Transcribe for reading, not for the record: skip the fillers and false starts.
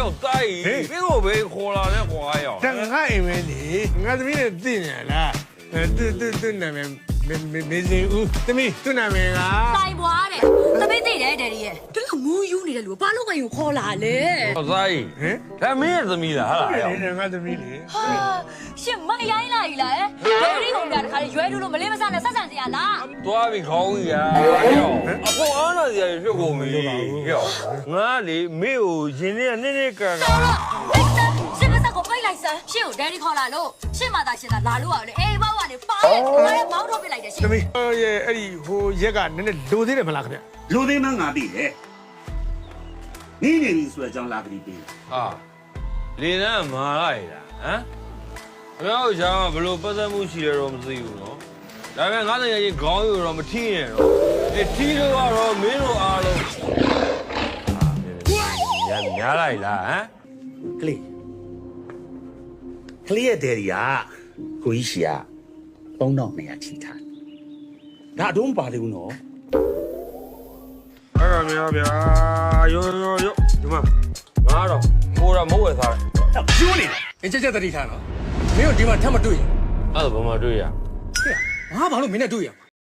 ယောက်တိုက်မင်းကိုပဲခေါ်လာလဲခွာရော တငါအိမ်မဲနေငါသမီးနဲ့သိနေလားသူနာမည်မေစင်ဦးသမီးသူနာမည်က တိုင်ပွားတဲ့သမီးသိတယ်ဒယ်ဒီရဲ့ဒီလိုငူးယူနေတဲ့လူဘာလို့ငါ့ကိုခေါ်လာလဲ ဟောသားကြီးဒါမင်းရဲ့သမီးလားဟာလားရော ငါသမီးလေ ဟာရှင်မရိုင်းလာကြီးလားဒယ်ဒီကောင်ကတခါရွဲလို့မလေးမဆန်နဲ့ဆက်ဆံစရာလား သွားပြီခေါင်းကြီးရာရောအပေါ်အားနာစရာဖြစ်ကုန်ပြီရောငါလေမေကိုရင်ထဲကနည်းကန်က ရှင်မစကိုပိတ်လိုက်စမ်းရှင်ကိုဒယ်ဒီခေါ်လာလို့ရှင်မသာရှင်သာလာလို့ရလေအေးဘောက်ကနေပါရဲ့ငါလည်းမောင်းထုတ်ပြလိုက်တယ်ရှင် သမီးရဲ့အဲ့ဒီဟိုရက်ကနည်းနည်းလိုသေးတယ်မလားခင်ဗျ လူသိမ်းမှငါသိတယ်နေနေပြီဆိုတဲ့အကြောင်းလာကြည့်ပေး ဟာလေနန်းမာလိုက်တာဟမ်အမေတို့ရှာဘလို့ပတ်သက်မှုရှိတယ်တော့မသိဘူးနော်ဒါပေမဲ့ငါတကယ်ကြီးခေါင်းယူတော့မထီးနဲ့တော့ဒီထီးတော့ကတော့မင်းတို့အားလုံးညာလိုက်လားဟမ် ကလေးရဲ့ဒယ်ရီကကိုကြီးရှိက3200ထိထားဒါအတော့မပါသေးဘူးနော် အဲ့ဒါများဗျာယောဒီမှာငါတော့ကိုရမဟုတ်ဝယ်သားတယ် ကျိုးနေတယ် အင်းချက်ချက်တတိထားနော်မင်းတို့ဒီမှာထပ်မတွေ့ရင် အဲ့ဒါဘာမှတွေ့ရ ငါဘာလို့မင်းနဲ့တွေ့ရ